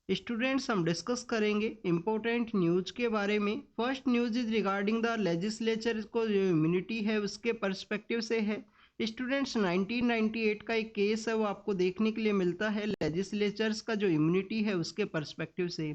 Students, हम discuss करेंगे important news के बारे में। First news is regarding the legislature को जो इम्यूनिटी है उसके पर्सपेक्टिव से है। स्टूडेंट्स, 1998 का एक केस है वो आपको देखने के लिए मिलता है लेजिस्लेचर्स का जो इम्यूनिटी है उसके पर्सपेक्टिव से।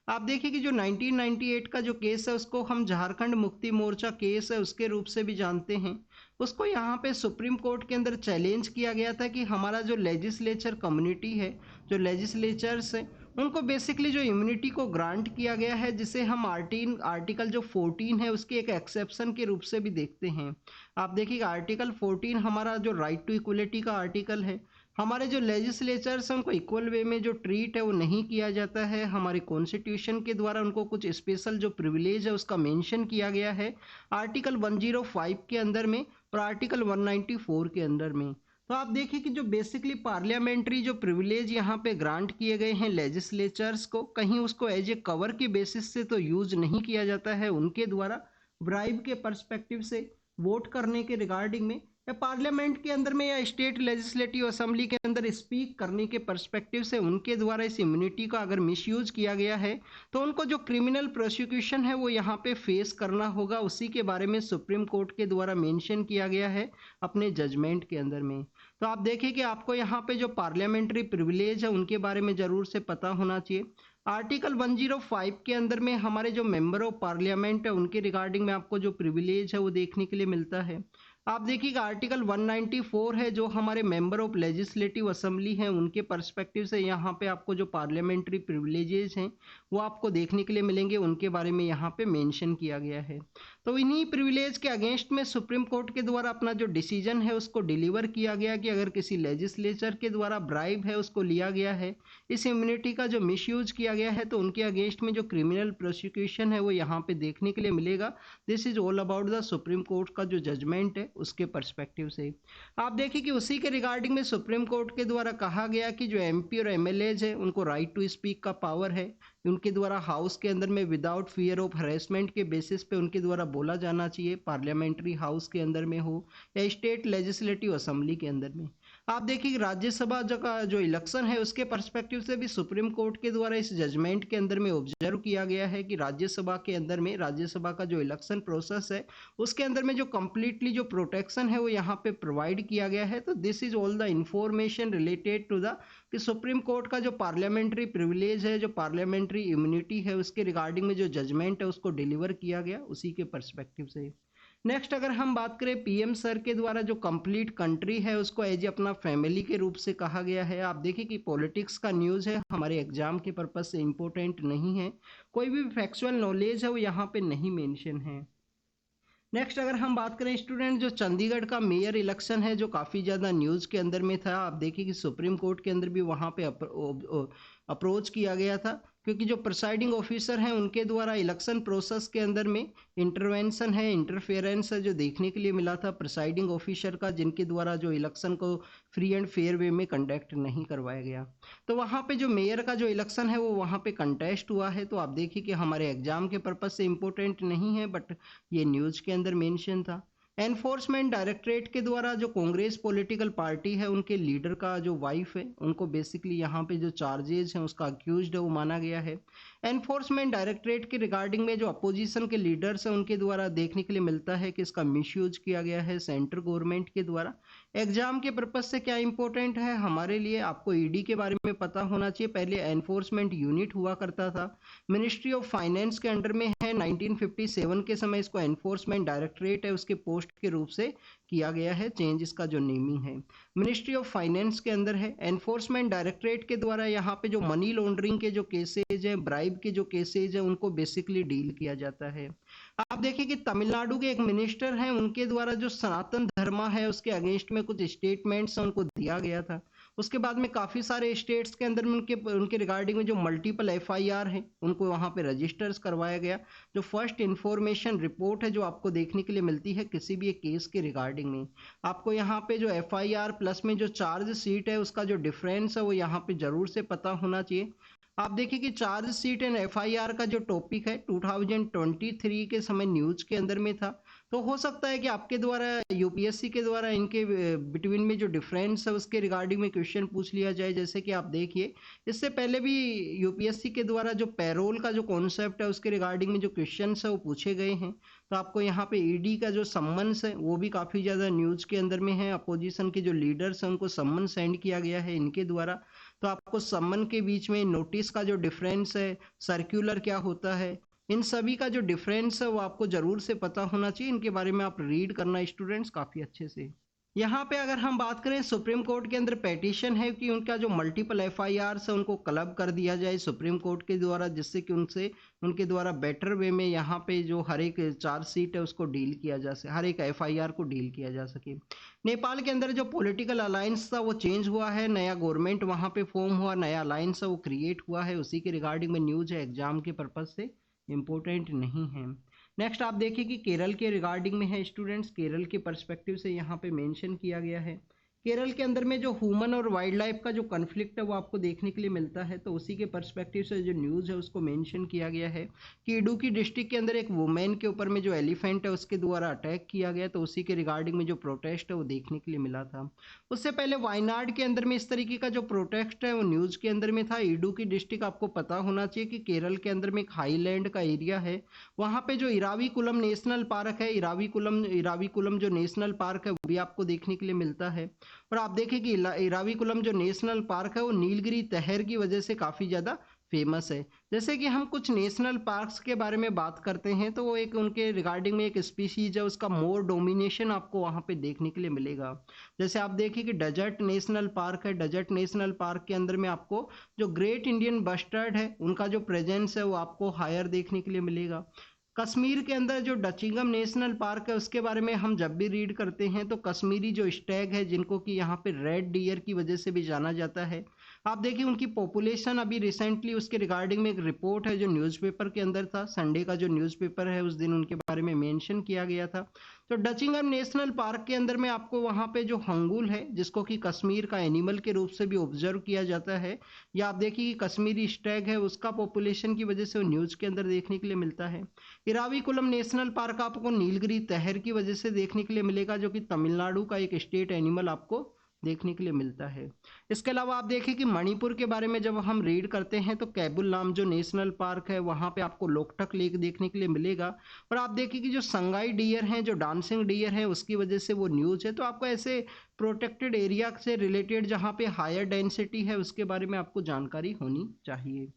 आप देखिए कि जो 1998 का जो केस है उसको हम झारखंड मुक्ति मोर्चा केस है उसके रूप से भी जानते हैं। उसको यहाँ पे सुप्रीम कोर्ट के अंदर चैलेंज किया गया था कि हमारा जो लेजिस्लेचर कम्युनिटी है, जो लेजिस्लेचर्स है, उनको बेसिकली जो इम्यूनिटी को ग्रांट किया गया है, जिसे हम आर्टिकल जो 14 है उसके एक एक्सेप्शन के रूप से भी देखते हैं। आप देखिए आर्टिकल 14 हमारा जो राइट टू इक्वलिटी का आर्टिकल है। हमारे जो लेजिस्लेचर्स हैं उनको इक्वल वे में जो ट्रीट है वो नहीं किया जाता है। हमारे कॉन्स्टिट्यूशन के द्वारा उनको कुछ स्पेशल जो प्रिविलेज है उसका मेंशन किया गया है आर्टिकल 105 के अंदर में और आर्टिकल 194 के अंदर में। तो आप देखिए कि जो बेसिकली पार्लियामेंट्री जो प्रिविलेज यहाँ पे ग्रांट किए गए हैं लेजिस्लेचर्स को, कहीं उसको एज ए कवर के बेसिस से तो यूज नहीं किया जाता है उनके द्वारा ब्राइब के पर्सपेक्टिव से वोट करने के रिगार्डिंग में, या पार्लियामेंट के अंदर में या स्टेट लेजिस्लेटिव असेंबली के अंदर स्पीक करने के पर्सपेक्टिव से उनके द्वारा इस इम्यूनिटी का अगर मिसयूज किया गया है तो उनको जो क्रिमिनल प्रोसिक्यूशन है वो यहाँ पे फेस करना होगा। उसी के बारे में सुप्रीम कोर्ट के द्वारा मेंशन किया गया है अपने जजमेंट के अंदर में। तो आप देखिए कि आपको यहाँ पे जो पार्लियामेंट्री प्रिविलेज है उनके बारे में जरूर से पता होना चाहिए। आर्टिकल 105 के अंदर में हमारे जो मेंबर ऑफ पार्लियामेंट है उनके रिगार्डिंग में आपको जो प्रिविलेज है वो देखने के लिए मिलता है। आप देखिएगा आर्टिकल 194 है जो हमारे मेंबर ऑफ लेजिस्लेटिव असेंबली हैं उनके पर्सपेक्टिव से यहाँ पे आपको जो पार्लियामेंट्री प्रिविलेजेस हैं वो आपको देखने के लिए मिलेंगे, उनके बारे में यहाँ पे मेंशन किया गया है। तो इन्हीं प्रिविलेज के अगेंस्ट में सुप्रीम कोर्ट के द्वारा अपना जो डिसीजन है उसको डिलीवर किया गया कि अगर किसी लेजिस्लेचर के द्वारा ब्राइब है उसको लिया गया है, इस इम्यूनिटी का जो मिसयूज किया गया है, तो उनके अगेंस्ट में जो क्रिमिनल प्रोसिक्यूशन है वो यहाँ पे देखने के लिए मिलेगा। This is all about the supreme court का जो जजमेंट है उसके पर्सपेक्टिव से। आप देखिए कि उसी के रिगार्डिंग में सुप्रीम कोर्ट के द्वारा कहा गया कि जो एमपी और एमएलएज है उनको राइट टू स्पीक का पावर है। उनके द्वारा हाउस के अंदर में विदाउट फियर ऑफ हरेसमेंट के बेसिस पे उनके द्वारा बोला जाना चाहिए, पार्लियामेंट्री हाउस के अंदर में हो या स्टेट लेजिस्लेटिव असेंबली के अंदर में। आप देखिए राज्यसभा का जो इलेक्शन है उसके पर्सपेक्टिव से भी सुप्रीम कोर्ट के द्वारा इस जजमेंट के अंदर में ऑब्जर्व किया गया है कि राज्यसभा के अंदर में राज्यसभा का जो इलेक्शन प्रोसेस है उसके अंदर में जो कंप्लीटली जो प्रोटेक्शन है वो यहाँ पे प्रोवाइड किया गया है। तो this is all the information related to the कि सुप्रीम कोर्ट का जो पार्लियामेंट्री प्रिविलेज है, जो पार्लियामेंट्री इम्यूनिटी है, उसके रिगार्डिंग में जो जजमेंट है उसको डिलीवर किया गया उसी के पर्सपेक्टिव से। नेक्स्ट अगर हम बात करें पीएम सर के द्वारा जो कंप्लीट कंट्री है उसको एज अपना फैमिली के रूप से कहा गया है। आप देखिए कि पॉलिटिक्स का न्यूज़ है, हमारे एग्जाम के पर्पज से इंपॉर्टेंट नहीं है, कोई भी फैक्चुअल नॉलेज है वो यहाँ पे नहीं मेंशन है। नेक्स्ट अगर हम बात करें स्टूडेंट, जो चंडीगढ़ का मेयर इलेक्शन है जो काफ़ी ज़्यादा न्यूज़ के अंदर में था। आप देखिए कि सुप्रीम कोर्ट के अंदर भी वहाँ पे अप्रोच किया गया था क्योंकि जो प्रिसाइडिंग ऑफिसर हैं उनके द्वारा इलेक्शन प्रोसेस के अंदर में इंटरवेंशन है, इंटरफेरेंस है जो देखने के लिए मिला था प्रिसाइडिंग ऑफिसर का, जिनके द्वारा जो इलेक्शन को फ्री एंड फेयर वे में कंडक्ट नहीं करवाया गया। तो वहाँ पे जो मेयर का जो इलेक्शन है वो वहाँ पे कंटेस्ट हुआ है। तो आप देखिए कि हमारे एग्जाम के पर्पज से इम्पोर्टेंट नहीं है बट ये न्यूज़ के अंदर मेंशन था। एनफोर्समेंट डायरेक्टरेट के द्वारा जो कांग्रेस पॉलिटिकल पार्टी है उनके लीडर का जो वाइफ है उनको बेसिकली यहाँ पे जो चार्जेस हैं उसका अक्यूज्ड है वो माना गया है। एनफोर्समेंट डायरेक्टरेट के रिगार्डिंग में जो अपोजिशन के लीडर्स हैं उनके द्वारा देखने के लिए मिलता है कि इसका मिसयूज किया गया है सेंट्रल गवर्नमेंट के द्वारा। एग्जाम के पर्पज से क्या इंपॉर्टेंट है हमारे लिए, आपको ईडी के बारे में पता होना चाहिए। पहले एनफोर्समेंट यूनिट हुआ करता था, मिनिस्ट्री ऑफ फाइनेंस के अंडर में है। 1957 के समय इसको एनफोर्समेंट डायरेक्टरेट है उसके पोस्ट के रूप से किया गया है, चेंज इसका जो नेमिंग है मिनिस्ट्री ऑफ फाइनेंस के अंदर है। एनफोर्समेंट डायरेक्टरेट के द्वारा यहाँ पे जो मनी लॉन्ड्रिंग के जो केसेज हैं, ब्राइब के जो केसेज हैं, उनको बेसिकली डील किया जाता है। आप देखिए कि तमिलनाडु के एक मिनिस्टर हैं उनके द्वारा जो सनातन धर्म है उसके अगेंस्ट में कुछ स्टेटमेंट्स उनको दिया गया था। उसके बाद में काफ़ी सारे स्टेट्स के अंदर में उनके रिगार्डिंग में जो मल्टीपल एफआईआर हैं उनको वहाँ पे रजिस्टर्स करवाया गया। जो फर्स्ट इंफॉर्मेशन रिपोर्ट है जो आपको देखने के लिए मिलती है किसी भी एक केस के रिगार्डिंग में, आपको यहाँ पे जो एफआईआर प्लस में जो चार्ज शीट है उसका जो डिफरेंस है वो यहाँ पे जरूर से पता होना चाहिए। आप देखिए कि चार्ज शीट एंड एफआईआर का जो टॉपिक है 2023 के समय न्यूज के अंदर में था। तो हो सकता है कि आपके द्वारा यूपीएससी के द्वारा इनके बिटवीन में जो डिफरेंस है उसके रिगार्डिंग में क्वेश्चन पूछ लिया जाए। जैसे कि आप देखिए, इससे पहले भी यूपीएससी के द्वारा जो पैरोल का जो कॉन्सेप्ट है उसके रिगार्डिंग में जो क्वेश्चन है वो पूछे गए हैं। तो आपको यहाँ पे ईडी का जो सम्मन्स है वो भी काफ़ी ज़्यादा न्यूज़ के अंदर में है। अपोजिशन के जो लीडर्स हैं उनको सम्मन सेंड किया गया है इनके द्वारा। तो आपको सम्मन के बीच में नोटिस का जो डिफरेंस है, सर्क्यूलर क्या होता है, इन सभी का जो डिफरेंस है वो आपको जरूर से पता होना चाहिए। इनके बारे में आप रीड करना स्टूडेंट्स काफ़ी अच्छे से। यहाँ पे अगर हम बात करें, सुप्रीम कोर्ट के अंदर पेटिशन है कि उनका जो मल्टीपल एफआईआर है उनको क्लब कर दिया जाए सुप्रीम कोर्ट के द्वारा, जिससे कि उनसे उनके द्वारा बेटर वे में यहाँ पे जो हर एक चार्जशीट है उसको डील किया जा सके, हर एक एफआईआर को डील किया जा सके। नेपाल के अंदर जो पॉलिटिकल अलायंस था वो चेंज हुआ है, नया गवर्नमेंट वहाँ पे फॉर्म हुआ, नया अलायंस है वो क्रिएट हुआ है। उसी के रिगार्डिंग में न्यूज है, एग्जाम के पर्पज से इम्पोर्टेंट नहीं है। नेक्स्ट आप देखिए कि केरल के रिगार्डिंग में है स्टूडेंट्स, केरल के पर्सपेक्टिव से यहाँ पे मेंशन किया गया है। केरल के अंदर में जो ह्यूमन और वाइल्ड लाइफ का जो कन्फ्लिक्ट है वो आपको देखने के लिए मिलता है। तो उसी के पर्सपेक्टिव से जो न्यूज़ है उसको मेंशन किया गया है कि इडुक्की डिस्ट्रिक्ट के अंदर एक वुमेन के ऊपर में जो एलिफेंट है उसके द्वारा अटैक किया गया। तो उसी के रिगार्डिंग में जो प्रोटेस्ट है वो देखने के लिए मिला था। उससे पहले वायनाड के अंदर में इस तरीके का जो प्रोटेस्ट है वो न्यूज़ के अंदर में था। इडुक्की डिस्ट्रिक्ट आपको पता होना चाहिए कि केरल के अंदर में एक हाईलैंड का एरिया है, वहाँ पे जो इराविकुलम नेशनल पार्क है, इराविकुलम जो नेशनल पार्क है वो भी आपको देखने के लिए मिलता है। और आप देखें कि इराविकुलम जो नेशनल पार्क है वो नीलगिरी तहर की वजह से काफ़ी ज़्यादा फेमस है। जैसे कि हम कुछ नेशनल पार्क्स के बारे में बात करते हैं तो वो एक उनके रिगार्डिंग में एक स्पीशीज है उसका मोर डोमिनेशन आपको वहाँ पे देखने के लिए मिलेगा। जैसे आप देखिए कि डेजर्ट नेशनल पार्क है, डेजर्ट नेशनल पार्क के अंदर में आपको जो ग्रेट इंडियन बस्टर्ड है उनका जो प्रेजेंस है वो आपको हायर देखने के लिए मिलेगा। कश्मीर के अंदर जो डचिंगम नेशनल पार्क है उसके बारे में हम जब भी रीड करते हैं तो कश्मीरी जो स्टैग है, जिनको कि यहाँ पे रेड डियर की वजह से भी जाना जाता है, आप देखिए उनकी पॉपुलेशन अभी रिसेंटली उसके रिगार्डिंग में एक रिपोर्ट है जो न्यूज़पेपर के अंदर था, संडे का जो न्यूज़पेपर है उस दिन उनके बारे में मेंशन किया गया था। तो डचिंगम नेशनल पार्क के अंदर में आपको वहाँ पे जो हंगुल है, जिसको कि कश्मीर का एनिमल के रूप से भी ऑब्जर्व किया जाता है, या आप देखिए कि कश्मीरी स्टैग है उसका पॉपुलेशन की वजह से वो न्यूज़ के अंदर देखने के लिए मिलता है। इराविकुलम नेशनल पार्क आपको नीलगिरी तहर की वजह से देखने के लिए मिलेगा, जो कि तमिलनाडु का एक स्टेट एनिमल आपको देखने के लिए मिलता है। इसके अलावा आप देखें कि मणिपुर के बारे में जब हम रीड करते हैं तो कैबुल नाम जो नेशनल पार्क है वहाँ पे आपको लोकटक लेक देखने के लिए मिलेगा। और आप देखिए कि जो संगाई डियर हैं, जो डांसिंग डियर हैं, उसकी वजह से वो न्यूज़ है। तो आपको ऐसे प्रोटेक्टेड एरिया से रिलेटेड जहाँ पे हायर डेंसिटी है उसके बारे में आपको जानकारी होनी चाहिए।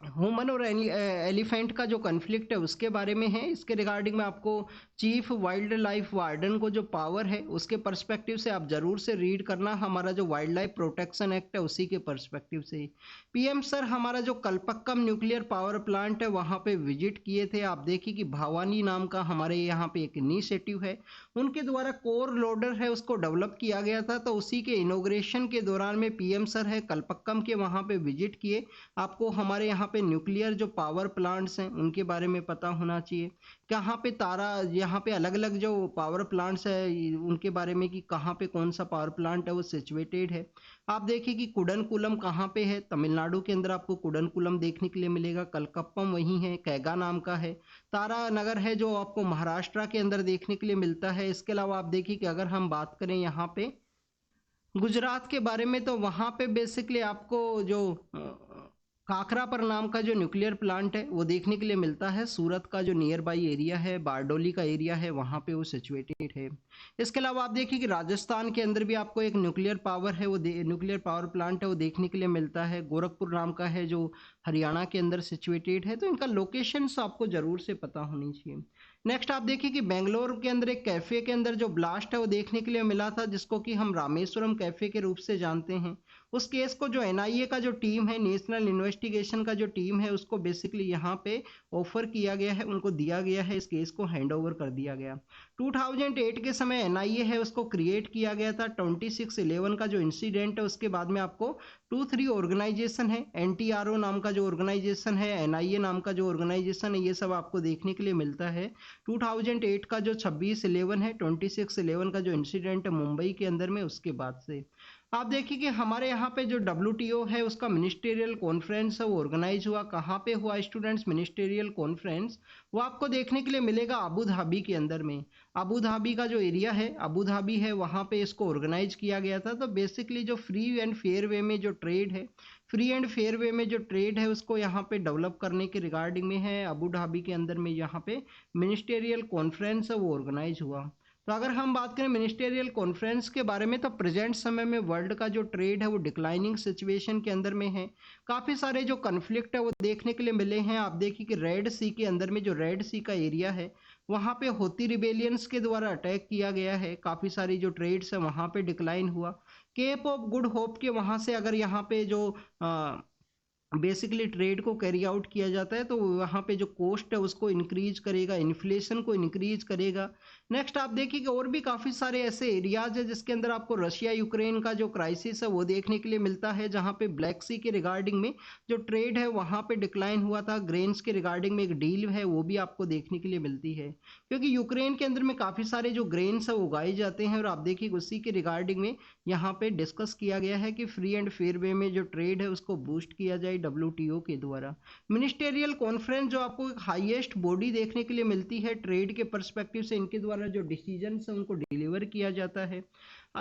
ह्यूमन और एलिफेंट का जो कन्फ्लिक्ट है उसके बारे में है। इसके रिगार्डिंग में आपको चीफ वाइल्ड लाइफ वार्डन को जो पावर है उसके पर्सपेक्टिव से आप जरूर से रीड करना, हमारा जो वाइल्ड लाइफ प्रोटेक्शन एक्ट है उसी के पर्सपेक्टिव से। पीएम सर हमारा जो कलपक्कम न्यूक्लियर पावर प्लांट है वहाँ पे विजिट किए थे। आप देखिए कि भवानी नाम का हमारे यहाँ पे एक इनिशिएटिव है, उनके द्वारा कोर लोडर है उसको डेवलप किया गया था। तो उसी के इनोग्रेशन के दौरान में पीएम सर है कलपक्कम के वहाँ पे विजिट किए। आपको हमारे यहाँ पे न्यूक्लियर जो पावर प्लांट्स हैं उनके बारे में पता होना चाहिए। कहाँ पे तारा, यहाँ पे अलग अलग जो पावर प्लांट्स है उनके बारे में कि कहाँ पे कौन सा पावर प्लांट है वो सिचुएटेड है। आप देखिए कि कुडनकुलम कहाँ पे है, तमिलनाडु के अंदर आपको कुडनकुलम देखने के लिए मिलेगा। कलकप्पम वही है, कैगा नाम का है। तारा नगर है जो आपको महाराष्ट्र के अंदर देखने के लिए मिलता है। इसके अलावा आप देखिए कि अगर हम बात करें यहाँ पे गुजरात के बारे में तो वहाँ पे बेसिकली आपको जो काकरापर नाम का जो न्यूक्लियर प्लांट है वो देखने के लिए मिलता है। सूरत का जो नियर बाई एरिया है, बारडोली का एरिया है, वहाँ पे वो सिचुएटेड है। इसके अलावा आप देखिए कि राजस्थान के अंदर भी आपको एक न्यूक्लियर पावर है, वो न्यूक्लियर पावर प्लांट है वो देखने के लिए मिलता है। गोरखपुर नाम का है जो हरियाणा के अंदर सिचुएटेड है। तो इनका लोकेशन आपको जरूर से पता होनी चाहिए। नेक्स्ट आप देखिए कि बेंगलोर के अंदर एक कैफे के अंदर जो ब्लास्ट है वो देखने के लिए मिला था, जिसको कि हम रामेश्वरम कैफे के रूप से जानते हैं। उस केस को जो एनआईए का जो टीम है, नेशनल इन्वेस्टिगेशन का जो टीम है, उसको बेसिकली यहाँ पे ऑफर किया गया है, उनको दिया गया है, इस केस को हैंड ओवर कर दिया गया। 2008 के समय एनआईए है उसको क्रिएट किया गया था। 26/11 का जो इंसिडेंट है उसके बाद में आपको 2-3 ऑर्गेनाइजेशन है, एनटीआरओ नाम का जो ऑर्गेनाइजेशन है, एनआईए नाम का जो ऑर्गेनाइजेशन है, ये सब आपको देखने के लिए मिलता है। 2008 का जो 26/11 है, 26/11 का जो इंसिडेंट है मुंबई के अंदर में, उसके बाद से आप देखिए कि हमारे यहाँ पे जो WTO है उसका मिनिस्टेरियल कॉन्फ्रेंस है वो ऑर्गेनाइज हुआ। कहाँ पे हुआ स्टूडेंट्स मिनिस्टेरियल कॉन्फ्रेंस? वो आपको देखने के लिए मिलेगा अबू धाबी के अंदर में। अबू धाबी का जो एरिया है, अबू धाबी है, वहाँ पे इसको ऑर्गेनाइज किया गया था। तो बेसिकली जो फ्री एंड फेयर वे में जो ट्रेड है, फ्री एंड फेयर वे में जो ट्रेड है उसको यहाँ पे डेवलप करने के रिगार्डिंग में है अबू धाबी के अंदर में यहाँ पे मिनिस्टेरियल कॉन्फ्रेंस है वो ऑर्गेनाइज हुआ। तो अगर हम बात करें मिनिस्टेरियल कॉन्फ्रेंस के बारे में, तो प्रेजेंट समय में वर्ल्ड का जो ट्रेड है वो डिक्लाइनिंग सिचुएशन के अंदर में है। काफ़ी सारे जो कन्फ्लिक्ट है वो देखने के लिए मिले हैं। आप देखिए कि रेड सी के अंदर में जो रेड सी का एरिया है वहाँ पे होती रिबेलियंस के द्वारा अटैक किया गया है। काफ़ी सारी जो ट्रेड्स है वहाँ पे डिक्लाइन हुआ। केप ऑफ गुड होप के वहाँ से अगर यहाँ पे जो बेसिकली ट्रेड को कैरी आउट किया जाता है तो वहाँ पे जो कॉस्ट है उसको इंक्रीज करेगा, इन्फ्लेशन को इंक्रीज करेगा। नेक्स्ट आप देखिए कि और भी काफ़ी सारे ऐसे एरियाज है जिसके अंदर आपको रशिया यूक्रेन का जो क्राइसिस है वो देखने के लिए मिलता है, जहाँ पे ब्लैक सी के रिगार्डिंग में जो ट्रेड है वहाँ पे डिक्लाइन हुआ था। ग्रेन्स के रिगार्डिंग में एक डील है वो भी आपको देखने के लिए मिलती है, क्योंकि यूक्रेन के अंदर में काफ़ी सारे जो ग्रेन्स है वो उगाए जाते हैं। और आप देखिए उसी के रिगार्डिंग में यहाँ पे डिस्कस किया गया है कि फ्री एंड फेयर वे में जो ट्रेड है उसको बूस्ट किया जाए WTO के द्वारा। मिनिस्टेरियल कॉन्फ्रेंस जो आपको एक हाईएस्ट बॉडी देखने के लिए मिलती है ट्रेड के पर्सपेक्टिव से, इनके द्वारा जो डिसीजन है उनको डिलीवर किया जाता है।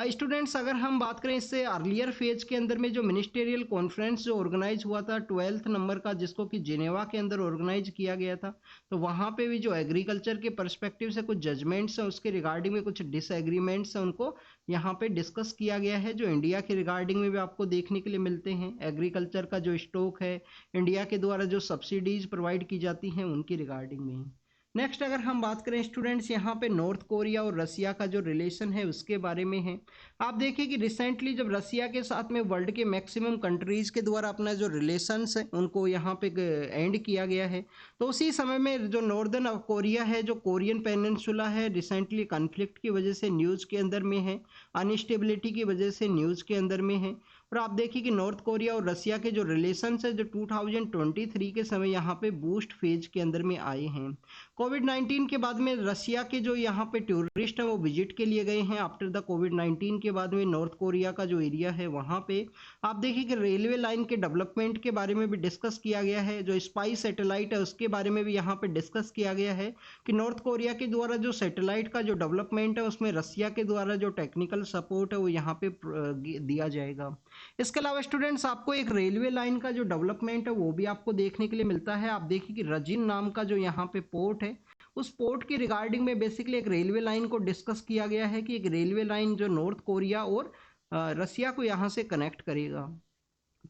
स्टूडेंट्स अगर हम बात करें इससे अर्लियर फेज के अंदर में जो मिनिस्टेरियल कॉन्फ्रेंस जो ऑर्गेनाइज हुआ था 12th नंबर का, जिसको कि जिनेवा के अंदर ऑर्गेनाइज किया गया था, तो वहाँ पे भी जो एग्रीकल्चर के पर्सपेक्टिव से कुछ जजमेंट्स हैं उसके रिगार्डिंग में कुछ डिसएग्रीमेंट्स हैं उनको यहाँ पे डिस्कस किया गया है, जो इंडिया के रिगार्डिंग में भी आपको देखने के लिए मिलते हैं। एग्रीकल्चर का जो स्टॉक है इंडिया के द्वारा जो सब्सिडीज प्रोवाइड की जाती हैं उनकी रिगार्डिंग में। नेक्स्ट अगर हम बात करें स्टूडेंट्स यहाँ पे नॉर्थ कोरिया और रसिया का जो रिलेशन है उसके बारे में है। आप देखिए कि रिसेंटली जब रसिया के साथ में वर्ल्ड के मैक्सिमम कंट्रीज़ के द्वारा अपना जो रिलेशंस है उनको यहाँ पे एंड किया गया है, तो उसी समय में जो नॉर्दर्न कोरिया है, जो कोरियन पेनिनसुला है, रिसेंटली कन्फ्लिक्ट की वजह से न्यूज़ के अंदर में है, अनस्टेबिलिटी की वजह से न्यूज़ के अंदर में है। और आप देखिए कि नॉर्थ कोरिया और रसिया के जो रिलेशंस है जो 2023 के समय यहाँ पे बूस्ट फेज के अंदर में आए हैं। कोविड-19 के बाद में रसिया के जो यहाँ पे टूरिस्ट हैं वो विजिट के लिए गए हैं। आफ्टर द कोविड-19 के बाद में नॉर्थ कोरिया का जो एरिया है वहाँ पे आप देखिए कि रेलवे लाइन के डेवलपमेंट के बारे में भी डिस्कस किया गया है। जो स्पाइस सैटेलाइट है उसके बारे में भी यहाँ पे डिस्कस किया गया है कि नॉर्थ कोरिया के द्वारा जो सैटेलाइट का जो डेवलपमेंट है उसमें रसिया के द्वारा जो टेक्निकल सपोर्ट है वो यहाँ पे दिया जाएगा। इसके अलावा स्टूडेंट्स आपको एक रेलवे लाइन का जो डेवलपमेंट है वो भी आपको देखने के लिए मिलता है। आप देखिए कि रजिन नाम का जो यहाँ पे पोर्ट है उस पोर्ट की रिगार्डिंग में बेसिकली एक रेलवे लाइन को डिस्कस किया गया है कि एक रेलवे लाइन जो नॉर्थ कोरिया और रसिया को यहाँ से कनेक्ट करेगा।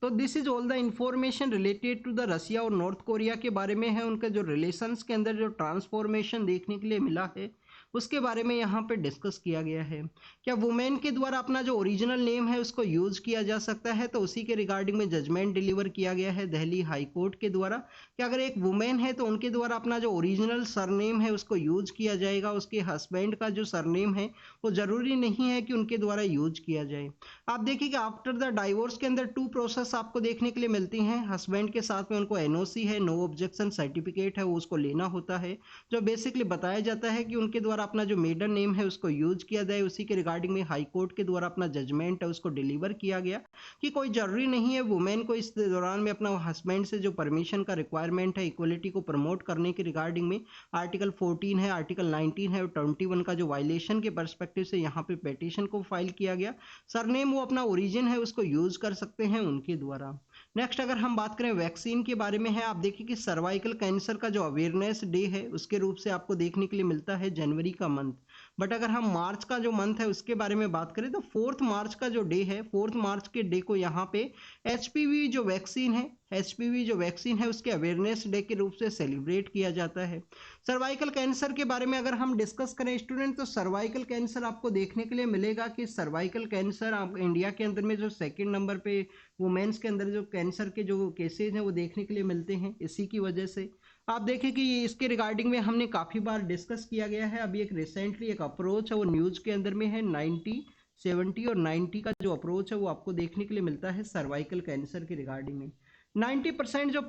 तो this is all the information related to the Russia और नॉर्थ कोरिया के बारे में है। उनके जो रिलेशंस के अंदर जो ट्रांसफॉर्मेशन देखने के लिए मिला है उसके बारे में यहाँ पे डिस्कस किया गया है। क्या वुमेन के द्वारा अपना जो ओरिजिनल नेम है उसको यूज किया जा सकता है, तो उसी के रिगार्डिंग में जजमेंट डिलीवर किया गया है दिल्ली हाई कोर्ट के द्वारा कि अगर एक वुमेन है तो उनके द्वारा अपना जो ओरिजिनल सरनेम है उसको यूज किया जाएगा। उसके हस्बैंड का जो सरनेम है वो जरूरी नहीं है कि उनके द्वारा यूज किया जाए। आप देखिए कि आफ्टर द डाइवोर्स के अंदर 2 प्रोसेस आपको देखने के लिए मिलती हैं। हस्बैंड के साथ में उनको NOC है, नो ऑब्जेक्शन सर्टिफिकेट है, वो उसको लेना होता है, जो बेसिकली बताया जाता है कि उनके द्वारा अपना जो मेडन नेम है उसको यूज किया जाए। उसी के रिगार्डिंग में हाई कोर्ट के द्वारा अपना जजमेंट है उसको डिलीवर किया गया कि कोई जरूरी नहीं है वुमेन को इस दौरान में अपना हस्बैंड से जो परमिशन का रिक्वायरमेंट है इक्वलिटी को प्रमोट करने के रिगार्डिंग में आर्टिकल 14 है, आर्टिकल 19 है और 21 का जो वायलेशन के परस्पेक्टिव से यहाँ पे पेटिशन को फाइल किया गया। सरनेम वो अपना ओरिजिन है उसको यूज कर सकते हैं उनके द्वारा। नेक्स्ट अगर हम बात करें वैक्सीन के बारे में है, आप देखिए कि सर्वाइकल कैंसर का जो अवेयरनेस डे है उसके रूप से आपको देखने के लिए मिलता है जनवरी का मंथ। बट अगर हम मार्च का जो मंथ है उसके बारे में बात करें तो 4 मार्च का जो डे है, 4 मार्च के डे को यहाँ पे HPV जो वैक्सीन है उसके अवेयरनेस डे के रूप से सेलिब्रेट किया जाता है। सर्वाइकल कैंसर के बारे में अगर हम डिस्कस करें स्टूडेंट, तो सर्वाइकल कैंसर आपको देखने के लिए मिलेगा कि सर्वाइकल कैंसर आप इंडिया के अंदर में जो 2nd नंबर पे वुमेन्स के अंदर जो कैंसर के जो केसेज हैं वो देखने के लिए मिलते हैं। इसी की वजह से आप देखें कि इसके रिगार्डिंग में हमने काफ़ी बार डिस्कस किया गया है। अभी एक रिसेंटली एक अप्रोच है वो न्यूज़ के अंदर में है, 90, 70 और 90 का जो अप्रोच है वो आपको देखने के लिए मिलता है सर्वाइकल कैंसर के रिगार्डिंग में। 90% जो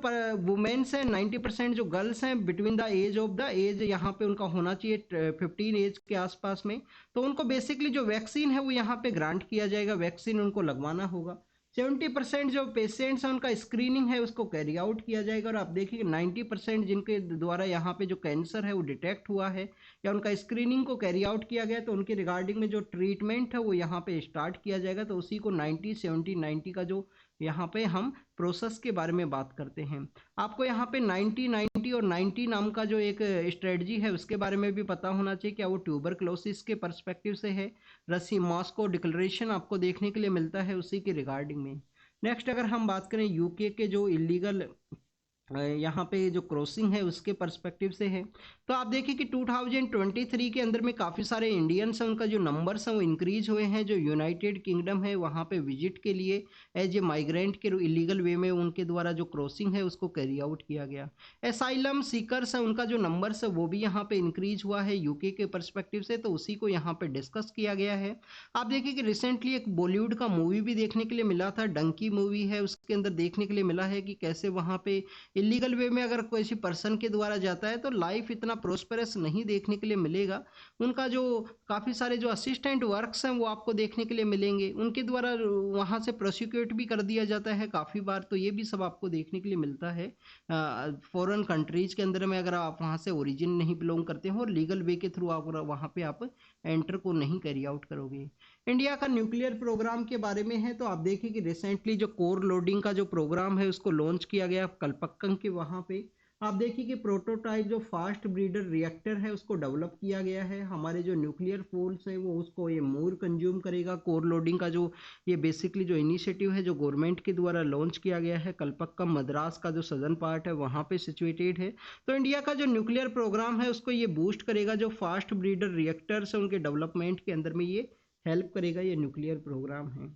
वुमेन्स हैं, 90% जो गर्ल्स हैं between the age of the age, यहाँ पे उनका होना चाहिए 15 एज के आसपास में। तो उनको बेसिकली जो वैक्सीन है वो यहाँ पे ग्रांट किया जाएगा, वैक्सीन उनको लगवाना होगा। 70% जो पेशेंट्स हैं उनका स्क्रीनिंग है उसको कैरी आउट किया जाएगा। और आप देखिए 90% जिनके द्वारा यहाँ पे जो कैंसर है वो डिटेक्ट हुआ है या उनका स्क्रीनिंग को कैरी आउट किया गया, तो उनके रिगार्डिंग में जो ट्रीटमेंट है वो यहाँ पे स्टार्ट किया जाएगा। तो उसी को 90 70 90 का जो यहाँ पे हम प्रोसेस के बारे में बात करते हैं। आपको यहाँ पे 90 90 और 90 नाम का जो एक स्ट्रेटजी है उसके बारे में भी पता होना चाहिए, क्या वो ट्यूबरक्लोसिस के पर्सपेक्टिव से है। रसी मॉस्को डिक्लेरेशन आपको देखने के लिए मिलता है उसी के रिगार्डिंग में। नेक्स्ट अगर हम बात करें यूके के जो इलीगल यहाँ पे जो क्रॉसिंग है उसके पर्सपेक्टिव से है, तो आप देखिए कि 2023 के अंदर में काफ़ी सारे इंडियंस हैं, उनका जो नंबर्स हैं वो इंक्रीज हुए हैं, जो यूनाइटेड किंगडम है वहाँ पे विजिट के लिए एज ए माइग्रेंट के इलीगल वे में उनके द्वारा जो क्रॉसिंग है उसको कैरी आउट किया गया। एसाइलम सीकर्स है उनका जो नंबर्स है वो भी यहाँ पे इंक्रीज हुआ है यूके के पर्सपेक्टिव से, तो उसी को यहाँ पे डिस्कस किया गया है। आप देखिए कि रिसेंटली एक बॉलीवुड का मूवी भी देखने के लिए मिला था, डंकी मूवी है, उसके अंदर देखने के लिए मिला है कि कैसे वहाँ पे इलीगल वे में अगर किसी पर्सन के द्वारा जाता है तो लाइफ इतना प्रोस्पेरस नहीं देखने के लिए मिलेगा। उनका जो काफ़ी सारे जो असिस्टेंट वर्क्स हैं वो आपको देखने के लिए मिलेंगे, उनके द्वारा वहाँ से प्रोसिक्यूट भी कर दिया जाता है काफ़ी बार, तो ये भी सब आपको देखने के लिए मिलता है फॉरेन कंट्रीज के अंदर में, अगर आप वहाँ से ओरिजिन नहीं बिलोंग करते हो और लीगल वे के थ्रू आप वहाँ पे आप एंटर को नहीं कैरी आउट करोगे। इंडिया का न्यूक्लियर प्रोग्राम के बारे में है, तो आप देखिए कि रिसेंटली जो कोर लोडिंग का जो प्रोग्राम है उसको लॉन्च किया गया कलपक्कम के वहाँ पे। आप देखिए कि प्रोटोटाइप जो फास्ट ब्रीडर रिएक्टर है उसको डेवलप किया गया है। हमारे जो न्यूक्लियर फोर्स है वो उसको ये मोर कंज्यूम करेगा। कोर लोडिंग का जो ये बेसिकली जो इनिशिएटिव है जो गवर्नमेंट के द्वारा लॉन्च किया गया है, कलपक्कम मद्रास का जो सदर्न पार्ट है वहाँ पे सिचुएटेड है। तो इंडिया का जो न्यूक्लियर प्रोग्राम है उसको ये बूस्ट करेगा, जो फास्ट ब्रीडर रिएक्टर्स है उनके डेवलपमेंट के अंदर में ये हेल्प करेगा, ये न्यूक्लियर प्रोग्राम है।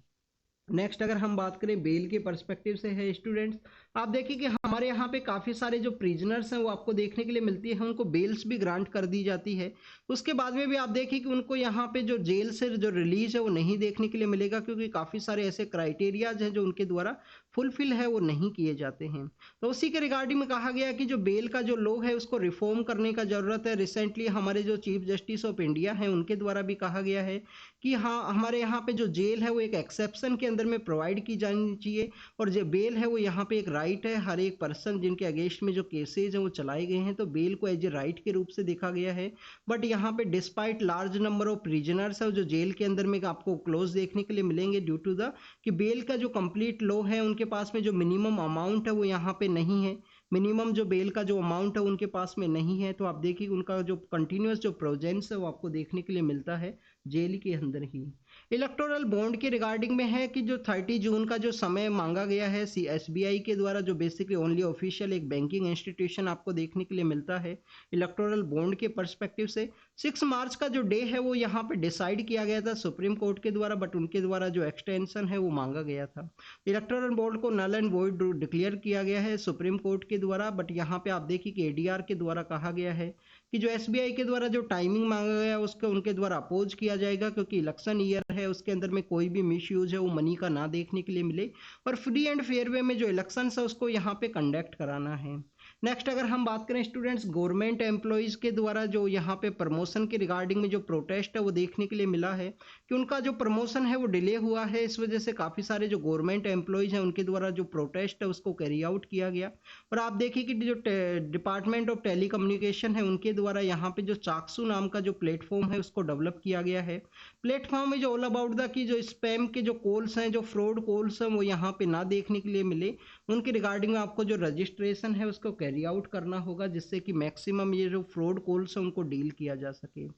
नेक्स्ट अगर हम बात करें बेल के पर्सपेक्टिव से है स्टूडेंट्स, आप देखिए कि हमारे यहाँ पे काफ़ी सारे जो प्रिजनर्स हैं वो आपको देखने के लिए मिलती है, उनको बेल्स भी ग्रांट कर दी जाती है। उसके बाद में भी आप देखिए कि उनको यहाँ पे जो जेल से जो रिलीज है वो नहीं देखने के लिए मिलेगा, क्योंकि काफ़ी सारे ऐसे क्राइटेरियाज हैं जो उनके द्वारा फुलफिल है वो नहीं किए जाते हैं। तो उसी के रिगार्डिंग में कहा गया कि जो बेल का जो लॉ है उसको रिफॉर्म करने का ज़रूरत है। रिसेंटली हमारे जो चीफ जस्टिस ऑफ इंडिया हैं उनके द्वारा भी कहा गया है कि हाँ हमारे यहाँ पे जो जेल है वो एक एक्सेप्शन के अंदर में प्रोवाइड की जानी चाहिए, और जो बेल है वो यहाँ पे एक राइट है। हर एक पर्सन जिनके अगेंस्ट में जो केसेज हैं वो चलाए गए हैं तो बेल को एज ए राइट के रूप से देखा गया है। बट यहाँ पे despite large number of prisoners है जो जेल के अंदर में आपको क्लोज देखने के लिए मिलेंगे, ड्यू टू द कि बेल का जो कंप्लीट लॉ है उनके पास में जो मिनिमम अमाउंट है वो यहाँ पे नहीं है, मिनिमम जो बेल का जो अमाउंट है उनके पास में नहीं है। तो आप देखिए उनका जो कंटिन्यूस जो प्रोजेंस है वो आपको देखने के लिए मिलता है जेल के अंदर ही। इलेक्टोरल बॉन्ड के रिगार्डिंग में है कि जो 30 जून का जो समय मांगा गया है एसबीआई के द्वारा, जो बेसिकली ओनली ऑफिशियल एक बैंकिंग इंस्टीट्यूशन आपको देखने के लिए मिलता है इलेक्टोरल बॉन्ड के पर्सपेक्टिव से। 6 मार्च का जो डे है वो यहाँ पे डिसाइड किया गया था सुप्रीम कोर्ट के द्वारा, बट उनके द्वारा जो एक्सटेंशन है वो मांगा गया था। इलेक्टोरल बॉन्ड को नल एंड वॉइड डिक्लेयर किया गया है सुप्रीम कोर्ट के द्वारा, बट यहाँ पे आप देखिए कि एडीआर के द्वारा कहा गया है कि जो एसबीआई के द्वारा जो टाइमिंग मांगा गया उसको उनके द्वारा अपोज किया जाएगा, क्योंकि इलेक्शन ईयर है उसके अंदर में कोई भी मिस यूज है वो मनी का ना देखने के लिए मिले, और फ्री एंड फेयर वे में जो इलेक्शन है उसको यहाँ पे कंडक्ट कराना है। नेक्स्ट अगर हम बात करें स्टूडेंट्स, गवर्नमेंट एम्प्लॉयज़ के द्वारा जो यहाँ पे प्रमोशन के रिगार्डिंग में जो प्रोटेस्ट है वो देखने के लिए मिला है कि उनका जो प्रमोशन है वो डिले हुआ है। इस वजह से काफ़ी सारे जो गवर्नमेंट एम्प्लॉयज़ हैं उनके द्वारा जो प्रोटेस्ट है उसको कैरी आउट किया गया। और आप देखिए कि जो डिपार्टमेंट ऑफ टेली कम्युनिकेशन है उनके द्वारा यहाँ पे जो चाक्सू नाम का जो प्लेटफॉर्म है उसको डेवलप किया गया है। प्लेटफॉर्म में जो ऑल अबाउट द की जो स्पैम के जो कॉल्स हैं, जो फ्रॉड कॉल्स हैं वो यहाँ पे ना देखने के लिए मिले, उनके रिगार्डिंग में आपको जो रजिस्ट्रेशन है उसको कैरी आउट करना होगा, जिससे कि मैक्सिमम ये जो फ्रॉड कॉल्स हैं उनको डील किया जा सके।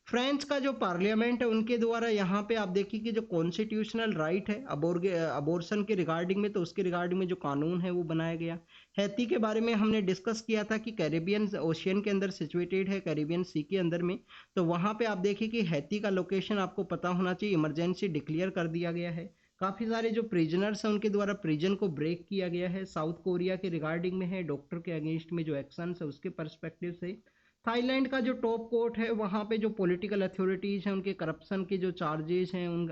फ्रांस का जो पार्लियामेंट है उनके द्वारा यहाँ पे आप देखिए कि जो कॉन्स्टिट्यूशनल राइट है अबॉर्शन के रिगार्डिंग में, तो उसके रिगार्डिंग में जो कानून है वो बनाया गया। हैती के बारे में हमने डिस्कस किया था कि कैरेबियन ओशियन के अंदर सिचुएटेड है, कैरेबियन सी के अंदर में, तो वहाँ पे आप देखिए कि हैती का लोकेशन आपको पता होना चाहिए, इमरजेंसी डिक्लेयर कर दिया गया है। काफ़ी सारे जो प्रिजनर्स हैं उनके द्वारा प्रिजन को ब्रेक किया गया है। साउथ कोरिया के रिगार्डिंग में है, डॉक्टर के अगेंस्ट में जो एक्शन है उसके पर्सपेक्टिव से। थाईलैंड का जो टॉप कोर्ट है वहाँ पे जो पॉलिटिकल अथॉरिटीज़ हैं उनके करप्शन के जो चार्जेस हैं उन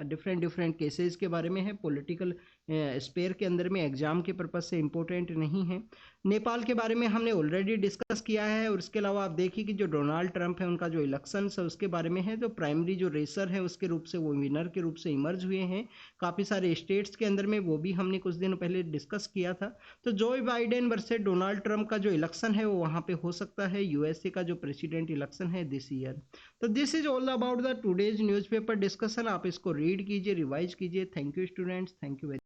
डिफरेंट डिफरेंट केसेस के बारे में है, पॉलिटिकल स्पेयर के अंदर में एग्जाम के पर्पज से इम्पोर्टेंट नहीं है। नेपाल के बारे में हमने ऑलरेडी डिस्कस किया है। और इसके अलावा आप देखिए कि जो डोनाल्ड ट्रंप है उनका जो इलेक्शन है उसके बारे में है, तो प्राइमरी जो रेसर है उसके रूप से वो विनर के रूप से इमर्ज हुए हैं काफ़ी सारे स्टेट्स के अंदर में, वो भी हमने कुछ दिनों पहले डिस्कस किया था। तो Joe Biden versus Donald Trump का जो इलेक्शन है वो वहाँ पे हो सकता है, यूएसए का जो प्रेसिडेंट इलेक्शन है दिस ईयर। तो this is all about the today's newspaper discussion. आप इसको रीड कीजिए, रिवाइज कीजिए। Thank you students, thank you very